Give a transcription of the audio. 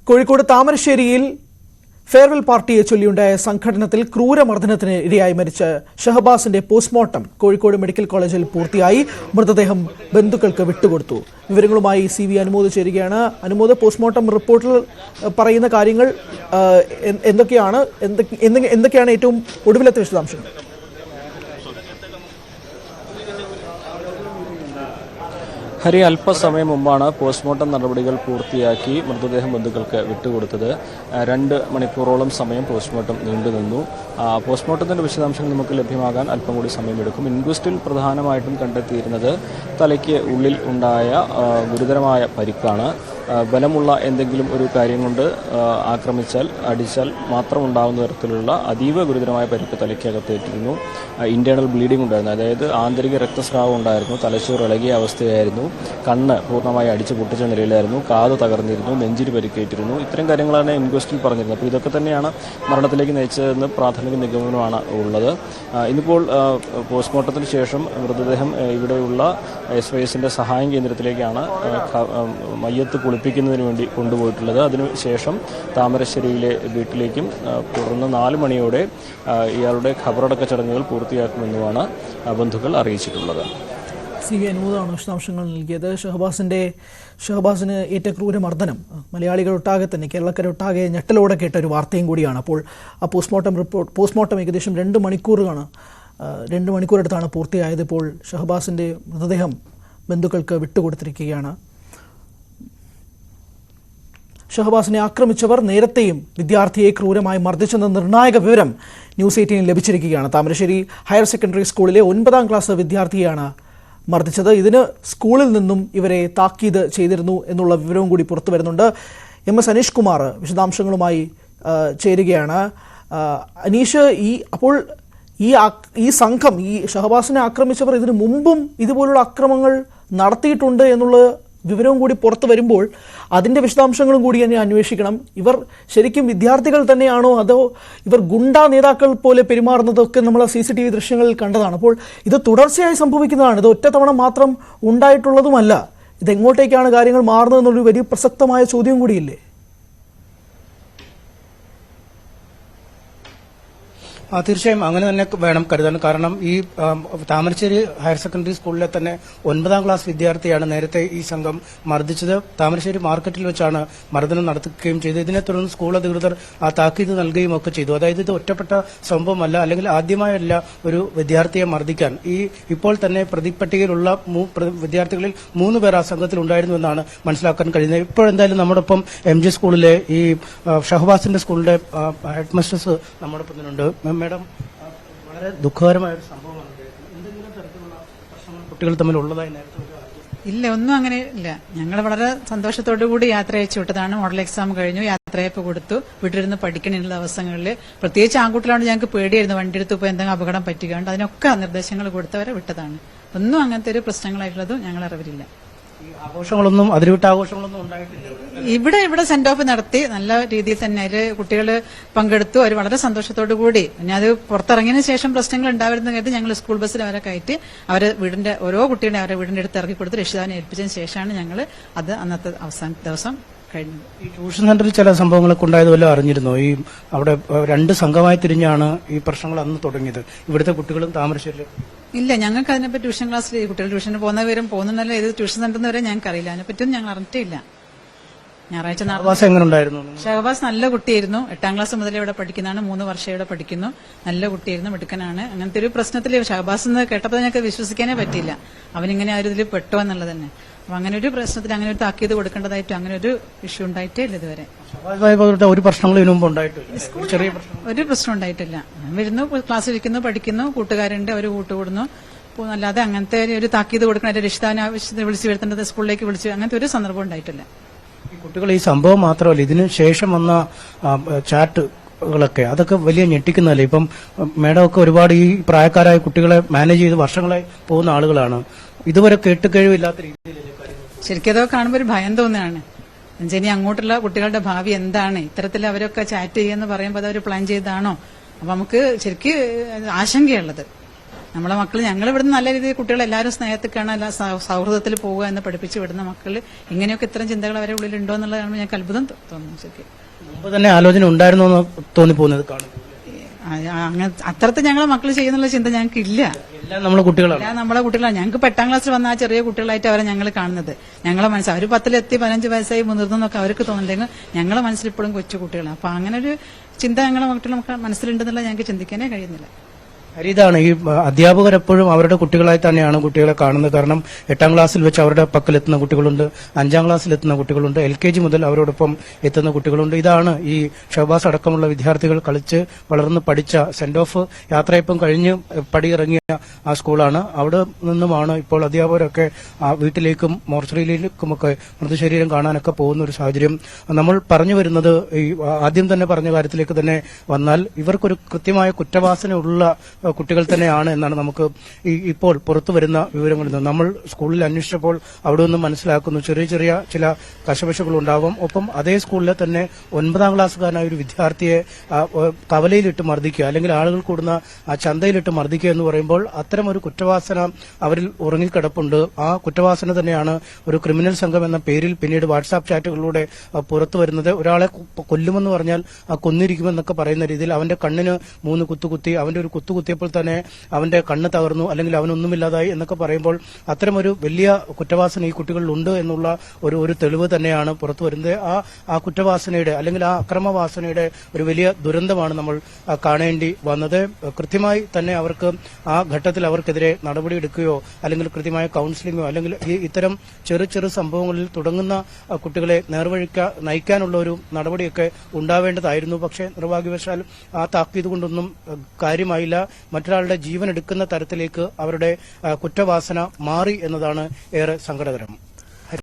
കോഴിക്കോട് താമരശ്ശേരിയിൽ ഫെയർവെൽ പാർട്ടിയെ ചൊല്ലിയുണ്ടായ സംഘടനത്തിൽ ക്രൂരമർദ്ദനത്തിന് ഇരയായി മരിച്ച ഷഹബാസിന്റെ പോസ്റ്റ്മോർട്ടം കോഴിക്കോട് മെഡിക്കൽ കോളേജിൽ പൂർത്തിയായി. മൃതദേഹം ബന്ധുക്കൾക്ക് വിട്ടുകൊടുത്തു. വിവരങ്ങളുമായി CV അനുമോദ് ചേരുകയാണ്. അനുമോദ്, പോസ്റ്റ്മോർട്ടം റിപ്പോർട്ടിൽ പറയുന്ന കാര്യങ്ങൾ എന്തൊക്കെയാണ് ഏറ്റവും ഒടുവിലത്തെ വിശദാംശങ്ങൾ? ഹരി, അല്പസമയം മുമ്പാണ് പോസ്റ്റ്മോർട്ടം നടപടികൾ പൂർത്തിയാക്കി മൃതദേഹം ബന്ധുക്കൾക്ക് വിട്ടുകൊടുത്തത്. 2 മണിക്കൂറോളം സമയം പോസ്റ്റ്മോർട്ടം നീണ്ടുനിന്നു. പോസ്റ്റ്മോർട്ടത്തിന്റെ വിശദാംശങ്ങൾ നമുക്ക് ലഭ്യമാകാൻ അല്പം കൂടി സമയമെടുക്കും. ഇൻക്വസ്റ്റിൽ പ്രധാനമായിട്ടും കണ്ടെത്തിയിരുന്നത് തലയ്ക്ക് ഉള്ളിൽ ഉണ്ടായ ഗുരുതരമായ പരിക്കാണ്. ബലമുള്ള എന്തെങ്കിലും ഒരു കാര്യം കൊണ്ട് ആക്രമിച്ചാൽ, അടിച്ചാൽ മാത്രം ഉണ്ടാകുന്ന തരത്തിലുള്ള അതീവ ഗുരുതരമായ പരിക്ക് തലയ്ക്കകത്തേറ്റിരുന്നു. ഇന്റേണൽ ബ്ലീഡിംഗ് ഉണ്ടായിരുന്നു, അതായത് ആന്തരിക രക്തസ്രാവം ഉണ്ടായിരുന്നു. തലച്ചോറ് ഇളകിയ അവസ്ഥയായിരുന്നു. കണ്ണ് പൂർണ്ണമായി അടിച്ചു പൊട്ടിച്ച നിലയിലായിരുന്നു. കാത് തകർന്നിരുന്നു. നെഞ്ചിന് പരിക്കേറ്റിരുന്നു. ഇത്തരം കാര്യങ്ങളാണ് ഇൻക്വസ്റ്റിൽ പറഞ്ഞിരുന്നത്. അപ്പോൾ ഇതൊക്കെ തന്നെയാണ് മരണത്തിലേക്ക് നയിച്ചതെന്ന് പ്രാഥമിക നിഗമനമാണ് ഉള്ളത്. ഇന്നിപ്പോൾ പോസ്റ്റ്മോർട്ടത്തിന് ശേഷം മൃതദേഹം ഇവിടെയുള്ള SYSന്റെ സഹായം കേന്ദ്രത്തിലേക്കാണ് മയ്യത്ത് കുളിപ്പിക്കുന്നതിന് വേണ്ടി കൊണ്ടുപോയിട്ടുള്ളത്. അതിനുശേഷം താമരശ്ശേരിയിലെ വീട്ടിലേക്കും തുടർന്ന് 4 മണിയോടെ ഇയാളുടെ ഖബറടക്ക ചടങ്ങുകൾ പൂർത്തിയാക്കുമെന്നുമാണ് ബന്ധുക്കൾ അറിയിച്ചിട്ടുള്ളത്. CV അനുമോദാണ് വിശദാംശങ്ങൾ നൽകിയത്. ഷഹബാസിന് ഏറ്റ ക്രൂരമർദ്ദനം മലയാളികളൊട്ടാകെ തന്നെ, കേരളക്കരൊട്ടാകെ ഞെട്ടലോടെ കേട്ട ഒരു വാർത്തയും കൂടിയാണ്. അപ്പോൾ ആ പോസ്റ്റ്മോർട്ടം ഏകദേശം 2 മണിക്കൂറെടുത്താണ് പൂർത്തിയായത്. ഇപ്പോൾ ഷഹബാസിന്റെ മൃതദേഹം ബന്ധുക്കൾക്ക് വിട്ടുകൊടുത്തിരിക്കുകയാണ്. ഷഹബാസിനെ ആക്രമിച്ചവർ നേരത്തെയും വിദ്യാർത്ഥിയെ ക്രൂരമായി മർദ്ദിച്ചെന്ന നിർണായക വിവരം ന്യൂസ് 18 ലഭിച്ചിരിക്കുകയാണ്. താമരശ്ശേരി ഹയർ സെക്കൻഡറി സ്കൂളിലെ 9ാം ക്ലാസ് വിദ്യാർത്ഥിയാണ് മർദ്ദിച്ചത്. ഇതിന് സ്കൂളിൽ നിന്നും ഇവരെ താക്കീത് ചെയ്തിരുന്നു എന്നുള്ള വിവരവും കൂടി പുറത്തു വരുന്നുണ്ട്. MS അനീഷ് കുമാർ വിശദാംശങ്ങളുമായി ചേരുകയാണ്. അനീഷ്, ഈ സംഘം, ഈ ഷഹബാസിനെ ആക്രമിച്ചവർ ഇതിനു മുമ്പും ഇതുപോലുള്ള അക്രമങ്ങൾ നടത്തിയിട്ടുണ്ട് എന്നുള്ള വിവരവും കൂടി പുറത്തു വരുമ്പോൾ അതിൻ്റെ വിശദാംശങ്ങളും കൂടി തന്നെ അന്വേഷിക്കണം. ഇവർ ശരിക്കും വിദ്യാർത്ഥികൾ തന്നെയാണോ, അതോ ഇവർ ഗുണ്ടാ നേതാക്കൾ പോലെ പെരുമാറുന്നതൊക്കെ നമ്മൾ CCTV ദൃശ്യങ്ങളിൽ കണ്ടതാണ്. അപ്പോൾ ഇത് തുടർച്ചയായി സംഭവിക്കുന്നതാണ്. ഇത് ഒറ്റത്തവണ മാത്രം ഉണ്ടായിട്ടുള്ളതുമല്ല. ഇതെങ്ങോട്ടേക്കാണ് കാര്യങ്ങൾ മാറുന്നതെന്നുള്ളൊരു വലിയ പ്രസക്തമായ ചോദ്യം കൂടിയില്ലേ? തീർച്ചയായും അങ്ങനെ തന്നെ വേണം കരുതാൻ. കാരണം ഈ താമരശ്ശേരി ഹയർ സെക്കൻഡറി സ്കൂളിലെ തന്നെ 9ാം ക്ലാസ് വിദ്യാർത്ഥിയാണ് നേരത്തെ ഈ സംഘം മർദ്ദിച്ചത്. താമരശ്ശേരി മാർക്കറ്റിൽ വെച്ചാണ് മർദ്ദനം നടത്തുകയും ചെയ്തത്. ഇതിനെ തുടർന്ന് സ്കൂൾ അധികൃതർ താക്കീത് നൽകുകയും ഒക്കെ ചെയ്തു. അതായത് ഇത് ഒറ്റപ്പെട്ട സംഭവമല്ല, അല്ലെങ്കിൽ ആദ്യമായല്ല ഒരു വിദ്യാർത്ഥിയെ മർദ്ദിക്കാൻ. ഇപ്പോൾ തന്നെ പ്രതിപട്ടികയിലുള്ള വിദ്യാർത്ഥികളിൽ 3 പേർ ആ സംഘത്തിൽ ഉണ്ടായിരുന്നു എന്നാണ് മനസ്സിലാക്കാൻ കഴിയുന്നത്. ഇപ്പോഴെന്തായാലും നമ്മോടൊപ്പം MG സ്കൂളിലെ ഈ ഷഹബാസിന്റെ സ്കൂളിന്റെ ഹെഡ് മിസ്ട്രസ് നമ്മോടൊപ്പം തന്നെയുണ്ട്. മേഡം, വളരെ ദുഃഖകരമായ ഒരു സംഭവമാണ്. എന്തെങ്കിലും തരത്തിലുള്ള പ്രശ്നങ്ങൾ കുട്ടികൾ തമ്മിൽ ഉള്ളതായി നേരത്തെ ഇല്ല, ഒന്നും അങ്ങനെ ഇല്ല. ഞങ്ങൾ വളരെ സന്തോഷത്തോടു കൂടി യാത്ര അയച്ചു വിട്ടതാണ്. മോഡൽ എക്സാം കഴിഞ്ഞു, യാത്രയപ്പ് കൊടുത്തു, വീട്ടിലിരുന്ന് പഠിക്കണേനുള്ള അവസരങ്ങളിൽ പ്രത്യേകിച്ച് ആൺകുട്ടികളാണ് ഞങ്ങൾക്ക് പേടിയായിരുന്നു. വണ്ടി എടുത്ത് പോയി എന്തെങ്കിലും അപകടം പറ്റുകയുണ്ട്, അതിനൊക്കെ നിർദ്ദേശങ്ങൾ കൊടുത്തവരെ വിട്ടതാണ്. ഒന്നും അങ്ങനത്തെ ഒരു പ്രശ്നങ്ങളായിട്ടുള്ളതും ഞങ്ങൾ അറിവില്ല. ആഘോഷങ്ങളൊന്നും, അതിരുവിട്ട ആഘോഷങ്ങളൊന്നും ഉണ്ടായിട്ടില്ല. ഇവിടെ സെന്റ് ഓഫ് നടത്തി നല്ല രീതിയിൽ തന്നെ അതിൽ കുട്ടികൾ പങ്കെടുത്തു. അവർ വളരെ സന്തോഷത്തോടു കൂടി. പിന്നെ അത് പുറത്തിറങ്ങിയതിനു ശേഷം പ്രശ്നങ്ങൾ ഉണ്ടാവരുന്ന കരുതി ഞങ്ങൾ സ്കൂൾ ബസ്സിൽ അവരെ കയറ്റി അവരെ വീടിന്റെ ഓരോ കുട്ടികളെ അവരെ വീടിന്റെ അടുത്ത് ഇറക്കി കൊടുത്ത് രക്ഷിതാവിനെ ഏൽപ്പിച്ചതിന് ശേഷമാണ് ഞങ്ങൾ അത് അന്നത്തെ അവസാന ദിവസം കഴിഞ്ഞു. ഈ ട്യൂഷൻ സെന്ററിൽ ചില സംഭവങ്ങളൊക്കെ ഉണ്ടായതുമല്ലോ അറിഞ്ഞിരുന്നു. ഈ അവിടെ 2 സംഘമായി തിരിഞ്ഞാണ് ഈ പ്രശ്നങ്ങൾ അന്ന് തുടങ്ങിയത്. ഇവിടുത്തെ കുട്ടികളും താമരശ്ശേരിയിലും ഇല്ല, ഞങ്ങൾക്ക് അതിനെപ്പറ്റി ട്യൂഷൻ ക്ലാസ്സിൽ കുട്ടികൾ ട്യൂഷന് പോകുന്നവരും പോകുന്നല്ല, ഏത് ട്യൂഷൻ സെന്ററിൽ വരെ ഞങ്ങൾക്ക് അറിയില്ല. അതിനെപ്പറ്റിയും ഞങ്ങൾ അറിഞ്ഞിട്ടില്ല. ഞായറാഴ്ച ഷഹബാസ് നല്ല കുട്ടിയായിരുന്നു. 8ാം ക്ലാസ് മുതൽ ഇവിടെ പഠിക്കുന്നതാണ്. 3 വർഷം ഇവിടെ പഠിക്കുന്നു. നല്ല കുട്ടിയായിരുന്നു, മിടുക്കനാണ്. അങ്ങനത്തെ ഒരു പ്രശ്നത്തിൽ ഷഹബാസ് എന്ന് കേട്ടപ്പോൾ ഞങ്ങൾക്ക് വിശ്വസിക്കാനേ പറ്റില്ല. അവനിങ്ങനെ ആ ഒരു ഇതിൽ പെട്ടോ എന്നുള്ളത് തന്നെ. അപ്പൊ അങ്ങനെ ഒരു പ്രശ്നത്തിൽ അങ്ങനെ ഒരു താക്കീത് കൊടുക്കേണ്ടതായിട്ടും അങ്ങനെ ഒരു ഇഷ്യൂ ഉണ്ടായിട്ടേ ഇല്ല ഇതുവരെ. ഒരു പ്രശ്നങ്ങളും ഇതിനു മുമ്പ് ഉണ്ടായിട്ടില്ല. ഒരു പ്രശ്നം ഉണ്ടായിട്ടില്ല. വരുന്നു, ക്ലാസ്സിൽ ഇരിക്കുന്നു, പഠിക്കുന്നു, കൂട്ടുകാരുണ്ട്, അവർ കൂട്ടുകൂടുന്നു. അല്ലാതെ അങ്ങനത്തെ ഒരു താക്കീത് കൊടുക്കണം, രക്ഷിതാവിനെ ആവശ്യത്തിന് വിളിച്ചു വരുത്തേണ്ടത് സ്കൂളിലേക്ക് വിളിച്ചു, അങ്ങനത്തെ ഒരു സന്ദർഭം ഉണ്ടായിട്ടില്ല. ഈ കുട്ടികൾ ഈ സംഭവം മാത്രമല്ല, ഇതിന് ശേഷം വന്ന ചാറ്റുകളൊക്കെ അതൊക്കെ വലിയ ഞെട്ടിക്കുന്നതല്ലേ. ഇപ്പം മേഡമൊക്കെ ഒരുപാട് ഈ പ്രായക്കാരായ കുട്ടികളെ മാനേജ് ചെയ്ത് വർഷങ്ങളായി പോകുന്ന ആളുകളാണ്. ഇതുവരെ കേട്ടുകഴിവില്ലാത്ത രീതിയിൽ ശരിക്കും അതൊക്കെ കാണുമ്പോൾ ഒരു ഭയം തോന്നുകയാണ്. ഇനി അങ്ങോട്ടുള്ള കുട്ടികളുടെ ഭാവി എന്താണ്? ഇത്തരത്തിൽ അവരൊക്കെ ചാറ്റ് ചെയ്യുമെന്ന് പറയുമ്പോൾ അതൊരു പ്ലാൻ ചെയ്താണോ? അപ്പൊ നമുക്ക് ശരിക്കും ആശങ്കയുള്ളത്. നമ്മളെ മക്കൾ ഞങ്ങൾ ഇവിടുന്ന് നല്ല രീതിയിൽ കുട്ടികൾ എല്ലാവരും സ്നേഹത്തിൽ കാണാൻ എല്ലാ സൗഹൃദത്തിൽ പോവുക എന്ന് പഠിപ്പിച്ച് വിടുന്ന മക്കൾ ഇങ്ങനെയൊക്കെ ഇത്തരം ചിന്തകൾ അവരെ ഉള്ളിലുണ്ടോ എന്നുള്ളത് കാണുമ്പോൾ ഞങ്ങൾക്ക് അത്ഭുതം തോന്നുന്നു ശരിക്കും. മുമ്പ് തന്നെ ആലോചന ഉണ്ടായിരുന്നോ എന്ന് തോന്നിപ്പോകുന്നത് കാണുന്നു. അങ്ങനെ അത്രത്തിൽ ഞങ്ങളെ മക്കൾ ചെയ്യുന്നുള്ള ചിന്ത ഞങ്ങൾക്ക് ഇല്ല. എല്ലാം നമ്മളെ കുട്ടികളാണ്. എല്ലാം നമ്മളെ കുട്ടികളാണ്. ഞങ്ങൾക്ക് 8ാം ക്ലാസ്സിൽ വന്ന ആ ചെറിയ കുട്ടികളായിട്ട് അവരെ ഞങ്ങൾ കാണുന്നത്. ഞങ്ങളെ മനസ്സിൽ അവർ 10-ലെത്തി 15 വയസ്സായി മുതിർന്നൊക്കെ അവർക്ക് തോന്നുന്നുണ്ടെങ്കിൽ ഞങ്ങളെ മനസ്സിൽ ഇപ്പോഴും കൊച്ചു കുട്ടികളാണ്. അപ്പൊ അങ്ങനെ ഒരു ചിന്ത ഞങ്ങളെ മക്കളുടെ മനസ്സിലുണ്ടെന്നുള്ള ഞങ്ങൾക്ക് ചിന്തിക്കാനേ കഴിയുന്നില്ല. ഇതാണ് ഈ അധ്യാപകർ എപ്പോഴും അവരുടെ കുട്ടികളായി തന്നെയാണ് കുട്ടികളെ കാണുന്നത്. കാരണം 8ാം ക്ലാസ്സിൽ വെച്ച് അവരുടെ പക്കലെത്തുന്ന കുട്ടികളുണ്ട്, 5ാം ക്ലാസ്സിൽ എത്തുന്ന കുട്ടികളുണ്ട്, LKG മുതൽ അവരോടൊപ്പം എത്തുന്ന കുട്ടികളുണ്ട്. ഇതാണ് ഈ ഷഹബാസ് അടക്കമുള്ള വിദ്യാർത്ഥികൾ കളിച്ച് വളർന്ന് പഠിച്ച സെന്റ് ഓഫ് യാത്രയപ്പം കഴിഞ്ഞ് പടിയിറങ്ങിയ ആ സ്കൂളാണ്. അവിടെ നിന്നുമാണ് ഇപ്പോൾ അധ്യാപകരൊക്കെ വീട്ടിലേക്കും മോർച്ചറിയിലേക്കുമൊക്കെ മൃതശരീരം കാണാനൊക്കെ പോകുന്ന ഒരു സാഹചര്യം. നമ്മൾ പറഞ്ഞു വരുന്നത് ഈ ആദ്യം തന്നെ പറഞ്ഞ കാര്യത്തിലേക്ക് തന്നെ വന്നാൽ ഇവർക്കൊരു കൃത്യമായ കുറ്റവാസനയുള്ള കുട്ടികൾ തന്നെയാണ് എന്നാണ് നമുക്ക് ഇപ്പോൾ പുറത്തു വരുന്ന വിവരങ്ങളിൽ നിന്ന്. നമ്മൾ സ്കൂളിൽ അന്വേഷിച്ചപ്പോൾ അവിടെ നിന്നും മനസ്സിലാക്കുന്നു ചെറിയ ചെറിയ ചില കശപശകൾ ഉണ്ടാവും. ഒപ്പം അതേ സ്കൂളിലെ തന്നെ 9ാം ക്ലാസ്സുകാരനായ ഒരു വിദ്യാർത്ഥിയെ കവലയിലിട്ട് മർദ്ദിക്കുക, അല്ലെങ്കിൽ ആളുകൾ കൂടുന്ന ചന്തയിലിട്ട് മർദ്ദിക്കുക എന്ന് പറയുമ്പോൾ അത്തരം ഒരു കുറ്റവാസന അവരിൽ ഉറങ്ങിക്കിടപ്പുണ്ട്. ആ കുറ്റവാസന തന്നെയാണ് ഒരു ക്രിമിനൽ സംഘം എന്ന പേരിൽ പിന്നീട് വാട്സാപ്പ് ചാറ്റുകളിലൂടെ പുറത്തു വരുന്നത്. ഒരാളെ കൊല്ലുമെന്ന് പറഞ്ഞാൽ കൊന്നിരിക്കുമെന്നൊക്കെ പറയുന്ന രീതിയിൽ അവന്റെ കണ്ണിന് 3 കുത്തുകുത്തി, അവന്റെ ഒരു കുത്തിയപ്പോൾ തന്നെ അവന്റെ കണ്ണ് തകർന്നു, അല്ലെങ്കിൽ അവനൊന്നുമില്ലാതായി എന്നൊക്കെ പറയുമ്പോൾ അത്തരമൊരു വലിയ കുറ്റവാസന ഈ കുട്ടികളിലുണ്ട് എന്നുള്ള ഒരു തെളിവ് തന്നെയാണ് പുറത്തു വരുന്നത്. ആ കുറ്റവാസനയുടെ അല്ലെങ്കിൽ ആ അക്രമവാസനയുടെ ഒരു വലിയ ദുരന്തമാണ് നമ്മൾ കാണേണ്ടി വന്നത്. കൃത്യമായി തന്നെ അവർക്ക് ആ ഘട്ടത്തിൽ അവർക്കെതിരെ നടപടിയെടുക്കുകയോ അല്ലെങ്കിൽ കൃത്യമായ കൌൺസിലിംഗോ അല്ലെങ്കിൽ ഇത്തരം ചെറു സംഭവങ്ങളിൽ തുടങ്ങുന്ന കുട്ടികളെ നേർവഴിക്ക് നയിക്കാനുള്ള ഒരു നടപടിയൊക്കെ ഉണ്ടാവേണ്ടതായിരുന്നു. പക്ഷേ നിർഭാഗ്യവശാൽ ആ താക്കീത് കൊണ്ടൊന്നും കാര്യമായില്ല. മറ്റൊരാളുടെ ജീവൻ എടുക്കുന്ന തരത്തിലേക്ക് അവരുടെ കുറ്റവാസന മാറി എന്നതാണ് ഏറെ സങ്കടകരം.